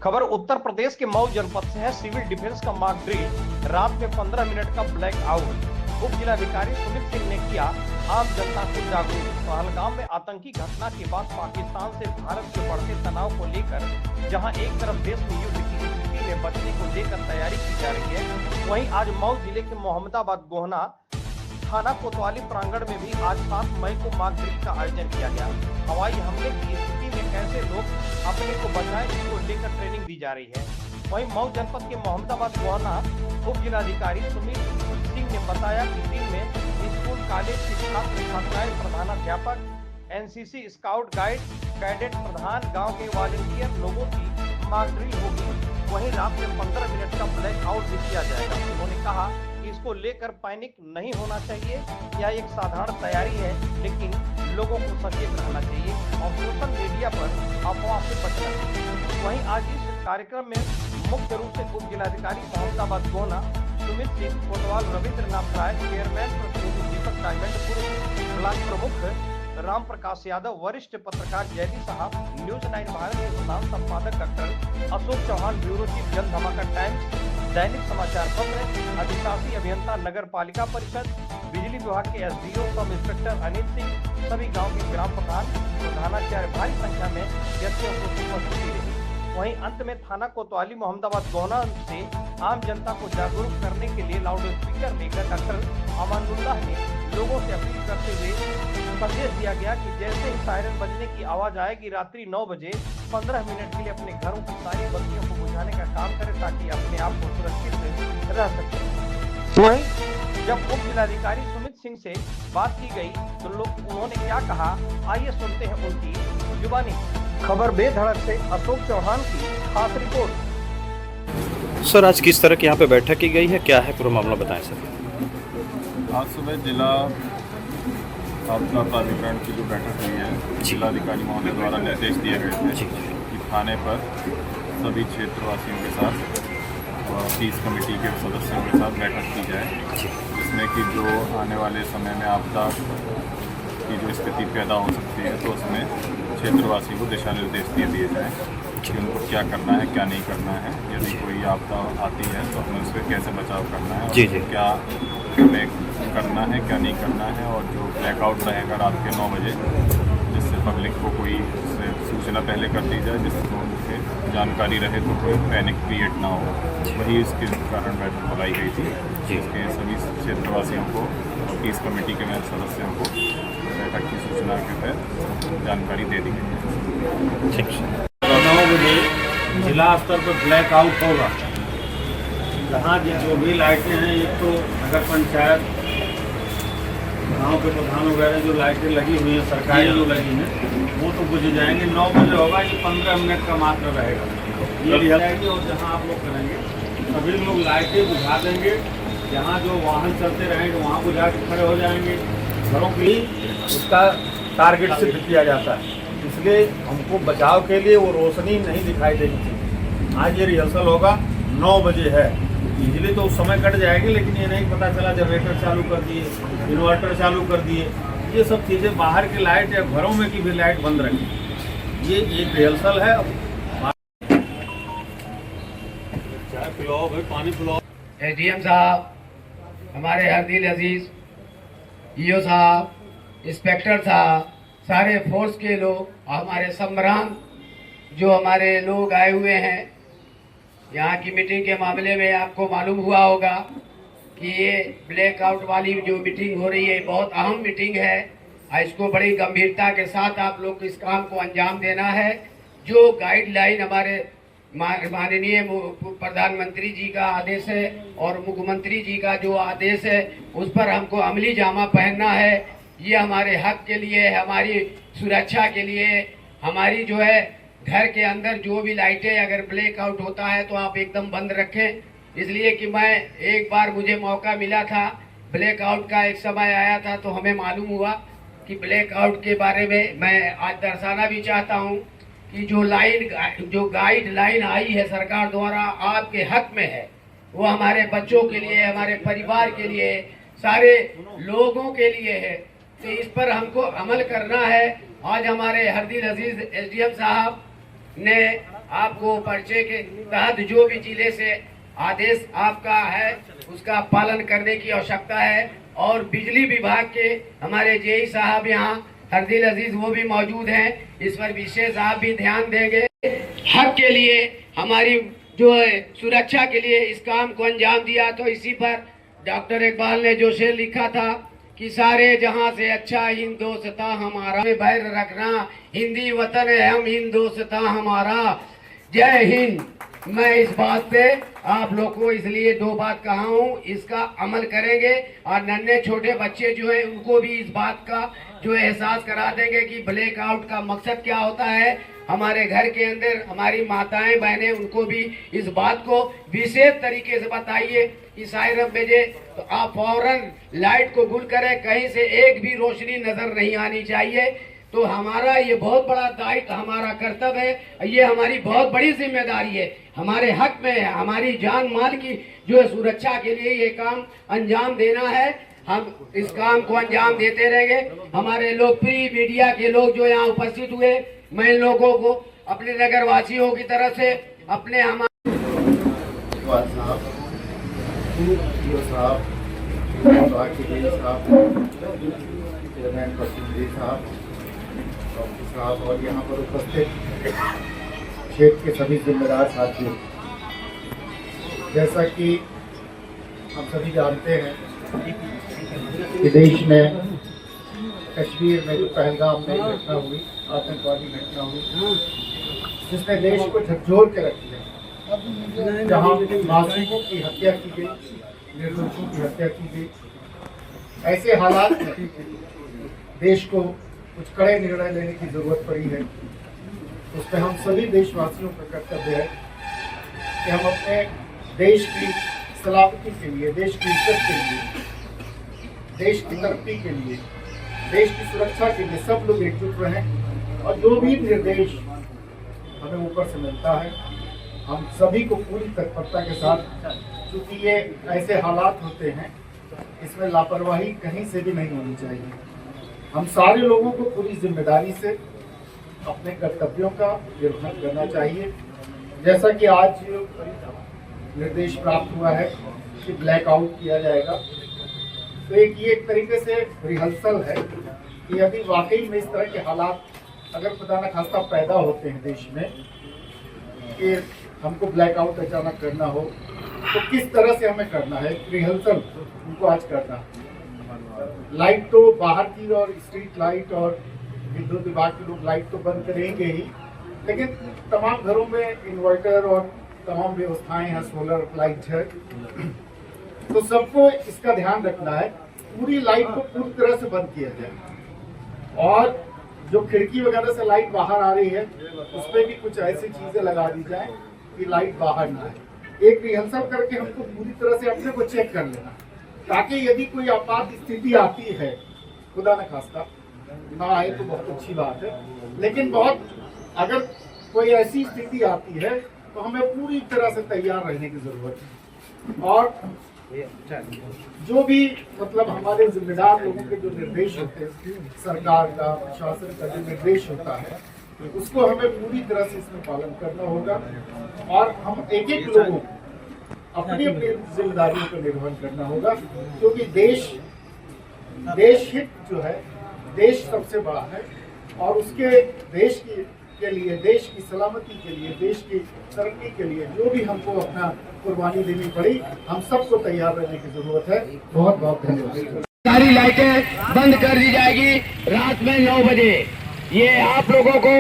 खबर उत्तर प्रदेश के मऊ जनपद से है। सिविल डिफेंस का मॉक ड्रिल, रात में 15 मिनट का ब्लैक आउट। उप जिलाधिकारी सुमित सिंह ने किया आम जनता को जागरूक। पहलगाम में आतंकी घटना के बाद पाकिस्तान से भारत के बढ़ते तनाव को लेकर जहां एक तरफ देश में युद्ध की स्थिति में बचने को लेकर तैयारी की जा रही है, वहीं आज मऊ जिले के मोहम्मदाबाद गोहना थाना कोतवाली प्रांगण में भी आज 7 मई को मॉक ड्रिल का आयोजन किया गया। हवाई हमले की स्थिति में कैसे लोग अपने को बचाएं, इसको लेकर ट्रेनिंग दी जा रही है। वहीं मऊ जनपद के मोहम्मदाबाद गोहना उप जिलाधिकारी सुमित सिंह ने बताया कि दिन में स्कूल कॉलेज के छात्र छात्राएं, प्रधानाध्यापक, एनसीसी स्काउट गाइड, कैडेट प्रधान, गांव के वॉलंटियर लोगों की मॉक ड्रिल होगी। वहीं रात में 15 मिनट का ब्लैक आउट भी किया जाएगा। उन्होंने कहा कि इसको लेकर पैनिक नहीं होना चाहिए, यह एक साधारण तैयारी है, लेकिन लोगों को सचेत रहना चाहिए और सोशल मीडिया पर अफवाह से बचना चाहिए। वहीं आज इस कार्यक्रम में मुख्य रूप से उप जिलाधिकारी मोहम्मदाबाद गोहना सुमित सिंह, कोतवाल रविंद्रनाथ राय, चेयरमैन प्रतिनिधि दीपक डायमंड, पूर्व ब्लॉक प्रमुख राम प्रकाश यादव, वरिष्ठ पत्रकार जयदी साहब, न्यूज 9 भारत के प्रधान संपादक doctor Ashok Chauhan, bureau chief Jan Dhamaka times, दैनिक समाचार पत्र, अधिशासी अभियंता नगर पालिका परिषद, बिजली विभाग के SDO sub inspector Anil Singh, सभी गांव के ग्राम प्रधान, प्रधानाचार्य भारी संख्या में व्यक्तियों को उपस्थिति रही। वहीं अंत में थाना कोतवाली मोहम्मदाबाद गोहना से आम जनता को जागरूक करने के लिए लाउड स्पीकर लेकर डॉक्टर अमानुल्लाह ने लोगों से अपील करते हुए संदेश दिया गया कि जैसे ही सायरन बजने की आवाज आएगी रात्रि 9 बजे 15 मिनट के लिए अपने घरों की सारी बत्तियों को बुझाने का काम करें ताकि अपने आप को सुरक्षित रह सके। वहीं जब उप जिलाधिकारी सुमित सिंह से बात की गई तो उन्होंने क्या कहा, आइए सुनते हैं उनकी जुबानी। खबर बेधड़क से अशोक चौहान की खास रिपोर्ट। सर, आज किस तरह की यहाँ पे बैठक की गई है, क्या है पूरा मामला बताएं सर। आज सुबह जिला आपदा प्राधिकरण की जो बैठक हुई है, जिलाधिकारी महोदय द्वारा निर्देश दिए गए थे कि थाने पर सभी क्षेत्रवासियों के साथ और 30 कमेटी के सदस्यों के साथ बैठक की जाए, जिसमें कि जो आने वाले समय में आपदा की जो स्थिति पैदा हो सकती है तो उसमें क्षेत्रवासी को दिशा निर्देश दिए जाएँ कि उनको क्या करना है, क्या नहीं करना है। यदि कोई आपदा आती है तो हमें उससे कैसे बचाव करना है और क्या हमें करना है, क्या नहीं करना है। और जो ब्लैकआउट रहेगा रात के 9 बजे, जिससे पब्लिक को कोई सूचना पहले कर दी जाए, जिसको उनके जानकारी रहे तो कोई पैनिक क्रिएट ना हो। वही इसके कारण बैठक बुलाई गई थी, जिसके सभी क्षेत्रवासियों को और 30 कमेटी के सदस्यों को बैठक की सूचना के तहत जानकारी दे दी गई है। 9 बजे जिला स्तर पर ब्लैक आउट होगा। जहाँ जो भी लाइटें हैं, एक तो नगर पंचायत, गाँव के प्रधान वगैरह जो लाइटें लगी हुई हैं सरकारी जो लगी हैं वो तो बुझ जाएंगे। 9 बजे होगा, ये 15 मिनट का मात्र रहेगा, ये लिया जाएगी। और जहाँ आप लोग करेंगे सभी लोग लाइटें बुझा देंगे, जहाँ जो वाहन चलते रहेंगे वहाँ बुझा के खड़े हो जाएंगे। घरों की उसका टारगेट सिद्ध किया जाता है, इसलिए हमको बचाव के लिए वो रोशनी नहीं दिखाई देनी चाहिए। आज ये रिहर्सल होगा, 9 बजे है। बिजली तो उस समय कट जाएगी, लेकिन ये नहीं पता चला जनरेटर चालू कर दिए, इन्वर्टर चालू कर दिए, ये सब चीज़ें बाहर की लाइट या घरों में की भी लाइट बंद रखी। ये एक रिहर्सल है। चाय पिलाओ भाई, पानी पिलाओ। एसडीएम साहब, हमारे हरदिल अजीज, ईओ साहब, इंस्पेक्टर साहब, सारे फोर्स के लोग, हमारे सम्रान जो हमारे लोग आए हुए हैं यहाँ की मीटिंग के मामले में, आपको मालूम हुआ होगा कि ये ब्लैकआउट वाली जो मीटिंग हो रही है बहुत अहम मीटिंग है। इसको बड़ी गंभीरता के साथ आप लोग इस काम को अंजाम देना है। जो गाइडलाइन हमारे माननीय प्रधानमंत्री जी का आदेश है और मुख्यमंत्री जी का जो आदेश है, उस पर हमको अमली जामा पहनना है। ये हमारे हक के लिए, हमारी सुरक्षा के लिए, हमारी जो है घर के अंदर जो भी लाइटें अगर ब्लैकआउट होता है तो आप एकदम बंद रखें। इसलिए कि मैं एक बार मुझे मौका मिला था, ब्लैकआउट का एक समय आया था तो हमें मालूम हुआ कि ब्लैकआउट के बारे में मैं आज दर्शाना भी चाहता हूं कि जो गाइडलाइन आई है सरकार द्वारा आपके हक में है, वो हमारे बच्चों के लिए, हमारे परिवार के लिए, सारे लोगों के लिए है। तो इस पर हमको अमल करना है। आज हमारे हरदिल अजीज एसडीएम साहब ने आपको परिचय के तहत जो भी जिले से आदेश आपका है उसका पालन करने की आवश्यकता है। और बिजली विभाग के हमारे जेई साहब यहाँ हरदिल अजीज वो भी मौजूद हैं, इस पर विशेष आप भी ध्यान देंगे। हक के लिए हमारी जो है सुरक्षा के लिए इस काम को अंजाम दिया। तो इसी पर डॉक्टर इकबाल ने जो शेर लिखा था कि सारे जहां से अच्छा हिंदुस्तां हमारा, बैर रखना हिंदी वतन है हम हिंदुस्तां हमारा। जय हिंद। मैं इस बात पे आप लोग को इसलिए 2 बात कहा हूँ, इसका अमल करेंगे और नन्हे छोटे बच्चे जो हैं उनको भी इस बात का जो एहसास करा देंगे कि ब्लैक आउट का मकसद क्या होता है। हमारे घर के अंदर हमारी माताएं बहनें उनको भी इस बात को विशेष तरीके से बताइए कि सायरन बजे तो आप फौरन लाइट को गुल करें, कहीं से एक भी रोशनी नजर नहीं आनी चाहिए। तो हमारा ये बहुत बड़ा दायित्व, हमारा कर्तव्य है, ये हमारी बहुत बड़ी जिम्मेदारी है, हमारे हक में है, हमारी जान माल की जो है सुरक्षा के लिए ये काम अंजाम देना है। हम इस काम को अंजाम देते रहेंगे। हमारे लोकप्रिय मीडिया के लोग जो यहाँ उपस्थित हुए, मैं इन लोगों को अपने नगर वासियों की तरफ से अपने साहब और यहाँ पर उपस्थित क्षेत्र के सभी जिम्मेदार साथियों, जैसा कि हम सभी जानते हैं कि देश में कश्मीर में जो पहलगाम में घटना हुई, आतंकवादी घटना हुई, जिसने देश को झकझोर के रख दिया, जहाँ मासूमों की हत्या की गई, निर्दोषों की हत्या की गई। ऐसे हालात में देश को कुछ कड़े निर्णय लेने की जरूरत पड़ी है। उस पर हम सभी देशवासियों का कर्तव्य है कि हम अपने देश की सलामती के लिए, देश की इज्जत के लिए, देश की तरक्की के लिए, देश की सुरक्षा के लिए सब लोग एकजुट रहें। और जो भी निर्देश हमें ऊपर से मिलता है, हम सभी को पूरी तत्परता के साथ, क्योंकि ये ऐसे हालात होते हैं, इसमें लापरवाही कहीं से भी नहीं होनी चाहिए। हम सारे लोगों को पूरी जिम्मेदारी से अपने कर्तव्यों का निर्वहन करना चाहिए। जैसा कि आज निर्देश प्राप्त हुआ है कि ब्लैक आउट किया जाएगा, तो ये एक तरीके से रिहर्सल है कि यदि वाकई में इस तरह के हालात अगर खुदा न खास्ता पैदा होते हैं देश में कि हमको ब्लैक आउट अचानक करना हो, तो किस तरह से हमें करना है, रिहर्सल उनको आज करना है। लाइट तो बाहर की और स्ट्रीट लाइट और विद्युत विभाग के लोग लाइट तो बंद करेंगे ही, लेकिन तमाम घरों में इन्वर्टर और तमाम व्यवस्थाएं हैं, सोलर लाइट है, तो सबको इसका ध्यान रखना है। पूरी लाइट को पूरी तरह से बंद किया जाए और जो खिड़की वगैरह से लाइट बाहर आ रही है उस पर भी कुछ ऐसी चीजें लगा दी जाए कि लाइट बाहर ना आए। एक रिहर्सल करके हमको पूरी तरह से अपने को चेक कर लेना, ताकि यदि कोई आपात स्थिति आती है, खुदा न खास्ता ना आए तो बहुत अच्छी बात है, लेकिन बहुत अगर कोई ऐसी स्थिति आती है तो हमें पूरी तरह से तैयार रहने की जरूरत है। और जो भी मतलब हमारे जिम्मेदार लोगों के जो निर्देश होते हैं, सरकार का, प्रशासन का जो निर्देश होता है, उसको हमें पूरी तरह से इसमें पालन करना होगा। और हम एक एक लोगों अपनी अपनी जिम्मेदारियों का निर्वहन करना होगा, क्योंकि देश हित जो है, देश सबसे बड़ा है और उसके देश के लिए, देश की सलामती के लिए, देश की तरक्की के लिए जो भी हमको अपना कुर्बानी देनी पड़ी, हम सबको तैयार रहने की जरूरत है। बहुत बहुत धन्यवाद। सारी लाइटें बंद कर दी जाएगी रात में 9 बजे। ये आप लोगों को